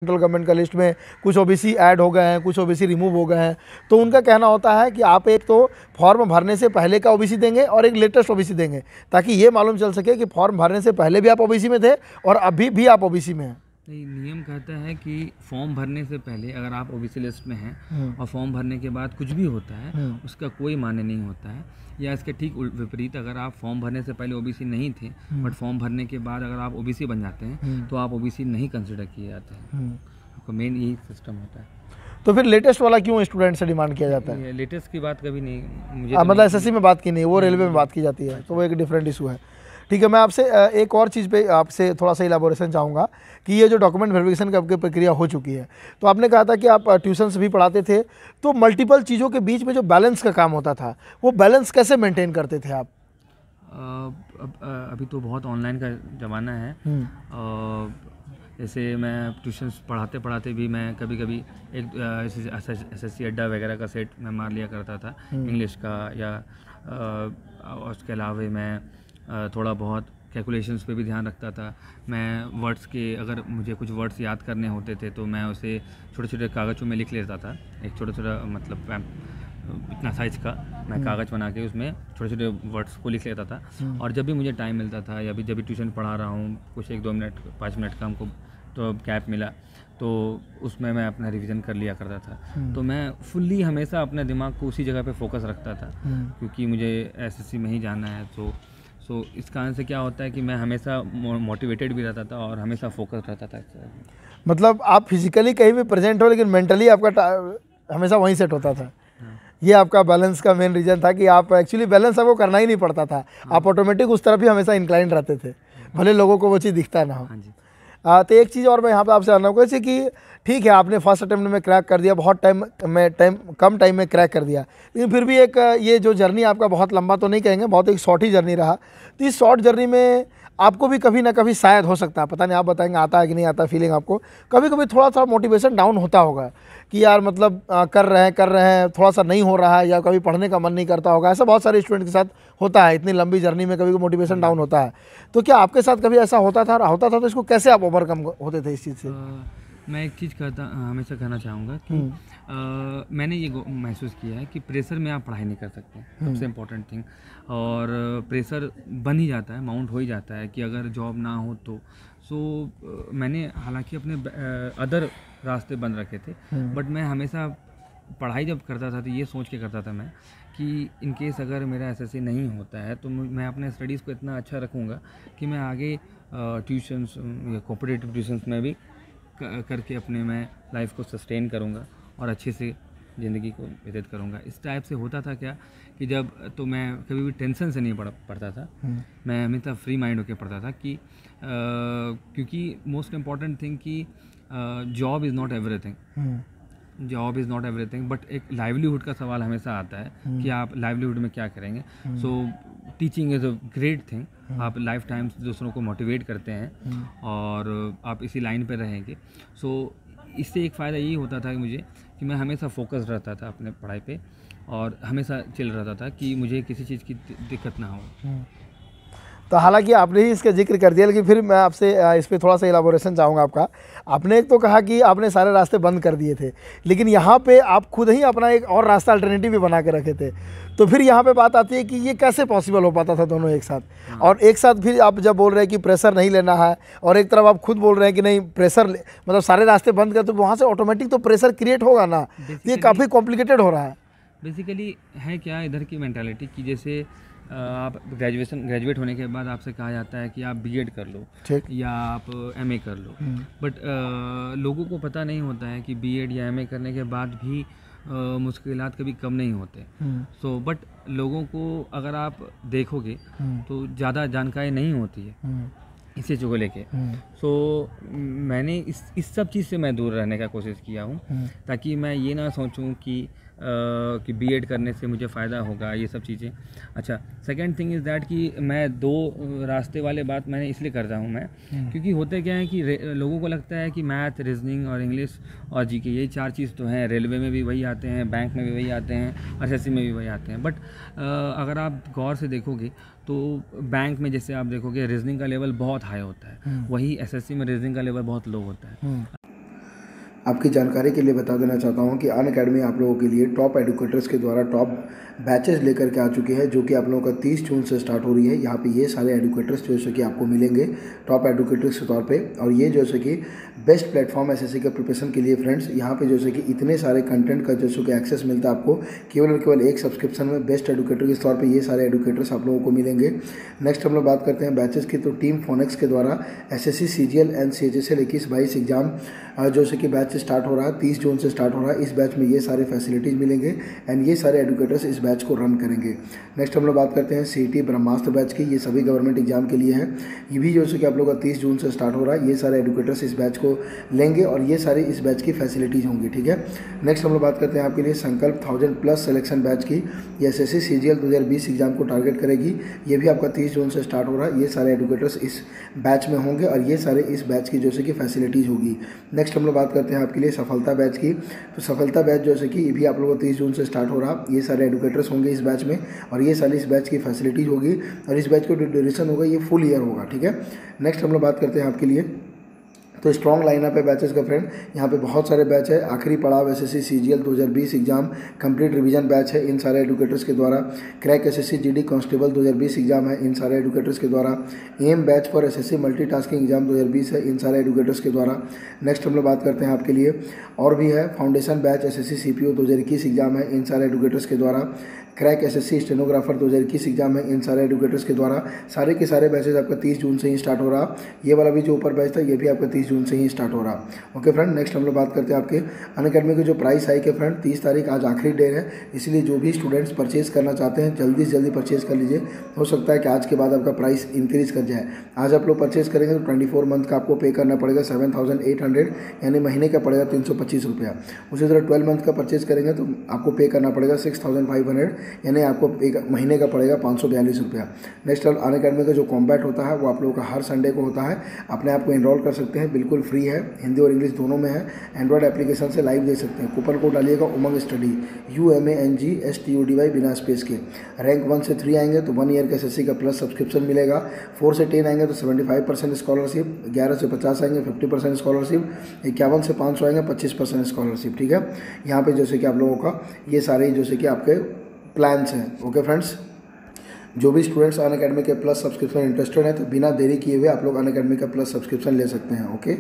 Central government का list में कुछ ओबीसी ऐड हो गए हैं, कुछ ओबीसी रिमूव हो गए हैं। तो उनका कहना होता है कि आप एक तो फॉर्म भरने से पहले का ओबीसी देंगे और एक लेटेस्ट ओबीसी देंगे, ताकि ये मालूम चल सके कि फॉर्म भरने से पहले भी आप ओबीसी में थे और अभी भी आप ओबीसी में हैं। नहीं, नियम कहता है कि फॉर्म भरने से पहले अगर आप ओबीसी लिस्ट में हैं और फॉर्म भरने के बाद कुछ भी होता है उसका कोई मान्य नहीं होता है। या इसके ठीक विपरीत, अगर आप फॉर्म भरने से पहले ओबीसी नहीं थे बट फॉर्म भरने के बाद अगर आप ओबीसी बन जाते हैं तो आप ओबीसी नहीं कंसिडर किए जाते हैं। आपका मेन यही सिस्टम होता है। तो फिर लेटेस्ट वाला क्यों स्टूडेंट से डिमांड किया जाता है? लेटेस्ट की बात कभी नहीं मुझे मतलब एसएससी में बात की नहीं, वो रेलवे में बात की जाती है, तो वो एक डिफरेंट इशू है। ठीक है, मैं आपसे एक और चीज़ पे आपसे थोड़ा सा इलाबोरेशन चाहूँगा कि ये जो डॉक्यूमेंट वेरिफिकेशन की आपकी प्रक्रिया हो चुकी है, तो आपने कहा था कि आप ट्यूशन्स भी पढ़ाते थे, तो मल्टीपल चीज़ों के बीच में जो बैलेंस का काम होता था, वो बैलेंस कैसे मेंटेन करते थे आप? अभी तो बहुत ऑनलाइन का ज़माना है। जैसे मैं ट्यूशन्स पढ़ाते पढ़ाते भी मैं कभी कभी एक एसएससी अड्डा वगैरह का सेट मैं मार लिया करता था इंग्लिश का, या उसके अलावा मैं थोड़ा बहुत कैलकुलेशंस पे भी ध्यान रखता था। मैं वर्ड्स के, अगर मुझे कुछ वर्ड्स याद करने होते थे तो मैं उसे छोटे छोटे कागज़ों में लिख लेता था। एक छोटा छोटा मतलब इतना साइज़ का मैं कागज़ बना के उसमें छोटे छोटे वर्ड्स को लिख लेता था। और जब भी मुझे टाइम मिलता था या जब भी ट्यूशन पढ़ा रहा हूँ, कुछ 1-2 मिनट 5 मिनट का हमको तो गैप मिला तो उसमें मैं अपना रिवीजन कर लिया करता था। तो मैं फुल्ली हमेशा अपने दिमाग को उसी जगह पे फोकस रखता था, क्योंकि मुझे एसएससी में ही जाना है। तो इस कारण से क्या होता है कि मैं हमेशा मोटिवेटेड भी रहता था और हमेशा फोकस रहता था। मतलब आप फिजिकली कहीं भी प्रेजेंट हो लेकिन मेंटली आपका हमेशा वहीं सेट होता था। ये आपका बैलेंस का मेन रीज़न था कि आप एक्चुअली बैलेंस आपको करना ही नहीं पड़ता था, आप ऑटोमेटिक उस तरफ ही हमेशा इंक्लाइन रहते थे, भले लोगों को वो चीज़ दिखता ना हो। तो एक चीज़ और मैं यहाँ पे आपसे जानना चाहूँगा, जैसे कि ठीक है आपने फर्स्ट अटेम्प्ट में क्रैक कर दिया, बहुत कम टाइम में क्रैक कर दिया, लेकिन फिर भी एक ये जो जर्नी आपका बहुत लंबा तो नहीं कहेंगे, बहुत एक शॉर्ट ही जर्नी रहा। तो इस शॉर्ट जर्नी में आपको भी कभी ना कभी शायद हो सकता है, पता नहीं आप बताएंगे आता है कि नहीं आता फीलिंग आपको, कभी कभी थोड़ा सा मोटिवेशन डाउन होता होगा कि यार मतलब कर रहे हैं थोड़ा सा नहीं हो रहा है, या कभी पढ़ने का मन नहीं करता होगा। ऐसा बहुत सारे स्टूडेंट के साथ होता है, इतनी लंबी जर्नी में कभी मोटिवेशन डाउन होता है। तो क्या आपके साथ कभी ऐसा होता था तो इसको कैसे आप ओवरकम होते थे इस चीज़ से? मैं एक चीज़ हमेशा कहना चाहूँगा कि मैंने ये महसूस किया है कि प्रेशर में आप पढ़ाई नहीं कर सकते, सबसे इम्पोर्टेंट थिंग। और प्रेशर बन ही जाता है, माउंट हो ही जाता है कि अगर जॉब ना हो तो। मैंने हालांकि अपने अदर रास्ते बंद रखे थे, बट मैं हमेशा पढ़ाई जब करता था तो ये सोच के करता था मैं कि इन केस अगर मेरा एसएससी नहीं होता है तो मैं अपने स्टडीज़ को इतना अच्छा रखूँगा कि मैं आगे ट्यूशन्स या कॉम्पिटिटिव ट्यूशन्स में भी करके अपने मैं लाइफ को सस्टेन करूँगा और अच्छे से ज़िंदगी को व्यतीत करूँगा। इस टाइप से होता था क्या कि जब तो मैं कभी भी टेंशन से नहीं पढ़ता था, मैं हमेशा फ्री माइंड होकर पढ़ता था कि क्योंकि मोस्ट इम्पॉर्टेंट थिंग कि job is not everything, but एक लाइवलीहुड का सवाल हमेशा आता है कि आप लाइवलीहुड में क्या करेंगे। Teaching is a great thing, आप लाइफ टाइम दूसरों को मोटिवेट करते हैं और आप इसी लाइन पे रहेंगे। इससे एक फ़ायदा यही होता था कि मुझे कि मैं हमेशा फोकस रहता था अपने पढ़ाई पे और हमेशा चिल रहता था कि मुझे किसी चीज़ की दिक्कत ना हो। तो हालांकि आपने ही इसका जिक्र कर दिया, लेकिन फिर मैं आपसे इस पर थोड़ा सा इलाबोरेशन चाहूँगा आपका। आपने एक तो कहा कि आपने सारे रास्ते बंद कर दिए थे, लेकिन यहाँ पे आप खुद ही अपना एक और रास्ता अल्टरनेटिव भी बना के रखे थे। तो फिर यहाँ पे बात आती है कि ये कैसे पॉसिबल हो पाता था दोनों एक साथ? और एक साथ फिर आप जब बोल रहे हैं कि प्रेशर नहीं लेना है और एक तरफ आप खुद बोल रहे हैं कि नहीं प्रेशर मतलब सारे रास्ते बंद कर, तो वहाँ से ऑटोमेटिक तो प्रेशर क्रिएट होगा ना। ये काफ़ी कॉम्प्लिकेटेड हो रहा है। बेसिकली है क्या इधर की मेंटालिटी कि जैसे आप ग्रेजुएट होने के बाद आपसे कहा जाता है कि आप बीएड कर लो, ठीक, या आप एमए कर लो। बट लोगों को पता नहीं होता है कि बीएड या एमए करने के बाद भी मुश्किलात कभी कम नहीं होते। बट लोगों को अगर आप देखोगे तो ज़्यादा जानकारी नहीं होती है इस चीज़ों को लेके। मैंने इस सब चीज़ से मैं दूर रहने का कोशिश किया हूँ, ताकि मैं ये ना सोचूं कि बीएड करने से मुझे फ़ायदा होगा, ये सब चीज़ें। अच्छा, सेकंड थिंग इज़ दैट कि मैं 2 रास्ते वाले बात मैंने इसलिए करता हूँ मैं, क्योंकि होते क्या है कि लोगों को लगता है कि मैथ, रीजनिंग और इंग्लिश और जीके यही 4 चीज़ तो हैं, रेलवे में भी वही आते हैं, बैंक में भी वही आते हैं, एसएससी में भी वही आते हैं। बट अगर आप गौर से देखोगे तो बैंक में जैसे आप देखोगे रीजनिंग का लेवल बहुत हाई होता है, वही एसएससी में रीजनिंग का लेवल बहुत लो होता है। आपकी जानकारी के लिए बता देना चाहता हूं कि अनअकैडमी आप लोगों के लिए टॉप एडुकेटर्स के द्वारा टॉप बैचेस लेकर के आ चुके हैं, जो कि आप लोगों का 30 जून से स्टार्ट हो रही है। यहाँ पे ये सारे एडुकेटर्स जैसे कि आपको मिलेंगे टॉप एडुकेटर्स के तौर पे, और ये जैसे कि बेस्ट प्लेटफॉर्म एसएससी के प्रिपरेशन के लिए फ्रेंड्स। यहाँ पे जैसे कि इतने सारे कंटेंट का जैसे कि एक्सेस मिलता है आपको केवल और केवल एक सब्सक्रिप्शन में। बेस्ट एडुकेटर के तौर पे ये सारे एडुकेटर्स आप लोगों को मिलेंगे। नेक्स्ट हम लोग बात करते हैं बैचेस की, तो टीम फोनेक्स के द्वारा SSC CGL and CHSL 21-22 exam जैसे कि बैच स्टार्ट हो रहा है, 30 जून से स्टार्ट हो रहा है। इस बैच में ये सारे फैसिलिटीज़ मिलेंगे एंड ये सारे एडुकेटर्स इस बैच को रन करेंगे। नेक्स्ट हम लोग बात करते हैं सीईटी ब्रह्मास्त्र बैच की। ये सभी गवर्नमेंट एग्जाम के लिए है। ये भी जैसे कि आप लोग का 30 जून से स्टार्ट हो रहा है। ये सारे एडुकेटर्स इस बैच को लेंगे और ये सारी इस बैच की फैसिलिटीज़ होंगी, ठीक है। नेक्स्ट हम लोग बात करते हैं आपके लिए संकल्प 1000+ सिलेक्शन बैच की। ये एसएससी सीजीएल 2020 एग्जाम को टारगेट करेगी। ये भी आपका 30 जून से स्टार्ट हो रहा है। ये सारे एडुकेटर्स इस बैच में होंगे और ये सारे इस बैच की जैसे कि फैसिलिटीज़ होगी। नेक्स्ट हम लोग बात करते हैं आपके लिए सफलता बैच की। तो सफलता बैच जैसे कि ये भी आप लोगों को 30 जून से स्टार्ट हो रहा। ये सारे एडुकेटर्स होंगे इस बैच में और ये सारी इस बैच की फैसिलिटीज़ होगी और इस बैच का जो ड्यूरेशन होगा ये फुल ईयर होगा, ठीक है। नेक्स्ट हम लोग बात करते हैं आपके लिए तो स्ट्रॉन्ग लाइनअप है बैचेस का फ्रेंड। यहाँ पे बहुत सारे बैच है। आखिरी पड़ाव SSC CGL 2020 exam complete revision batch है इन सारे एडुकेटर्स के द्वारा। Crack SSC GD constable 2020 exam है इन सारे एडुकेटर्स के द्वारा। M batch for SSC multitasking exam 2020 है इन सारे एडुकेटर्स के द्वारा। नेक्स्ट हम लोग बात करते हैं आपके लिए और भी है foundation batch SSC CPO 2021 exam है इन सारे एडुकेटर्स के द्वारा। क्रैक एसएससी स्टेनोग्राफर 2021 एग्जाम है इन सारे एडुकेटर्स के द्वारा। सारे के सारे बैचेज आपका 30 जून से ही स्टार्ट हो रहा। ये वाला भी जो ऊपर बैच था ये भी आपका 30 जून से ही स्टार्ट हो रहा। ओके फ्रेंड, नेक्स्ट हम लोग बात करते हैं आपके अनअकैडमी की जो प्राइस हाइक है फ्रेंड। 30 तारीख आज आखिरी डे है, इसलिए जो भी स्टूडेंट्स परचेज करना चाहते हैं जल्दी से जल्दी परचेज कर लीजिए। हो सकता है कि आज के बाद आपका प्राइस इंक्रीज कर जाए। आज आप लोग परचेज करेंगे तो 24 मंथ का आपको पे करना पड़ेगा 7800 यानी महीने का पड़ेगा 325 रुपया। उसी तरह 12 मंथ का परचेज करेंगे तो आपको पे करना पड़ेगा 6500 यानी आपको एक महीने का पड़ेगा 542 रुपया। नेक्स्ट अनअकैडमी का जो कॉम्बैट होता है वो आप लोगों का हर संडे को होता है। अपने आप को एनरोल कर सकते हैं, बिल्कुल फ्री है, हिंदी और इंग्लिश दोनों में है। एंड्रॉयड एप्लीकेशन से लाइव देख सकते हैं। कूपन कोड डालिएगा उमंग स्टडी UMANGSTUDY बिना स्पेस के। रैंक 1 से 3 आएंगे तो 1 ईयर का एसएससी का प्लस सब्सक्रिप्शन मिलेगा। 4 से 10 आएंगे तो 75% स्कॉलरशिप। 11 से 50 आएंगे 50% स्कॉलरशिप। 51 से 500 आएंगे 25% स्कॉलरशिप, ठीक है। यहाँ पे जैसे कि आप लोगों का ये सारे जैसे कि आपके प्लान्स हैं। ओके फ्रेंड्स, जो भी स्टूडेंट्स अनअकैडमी के प्लस सब्सक्रिप्शन इंटरेस्टेड हैं तो बिना देरी किए हुए आप लोग अनअकैडमी का प्लस सब्सक्रिप्शन ले सकते हैं। ओके।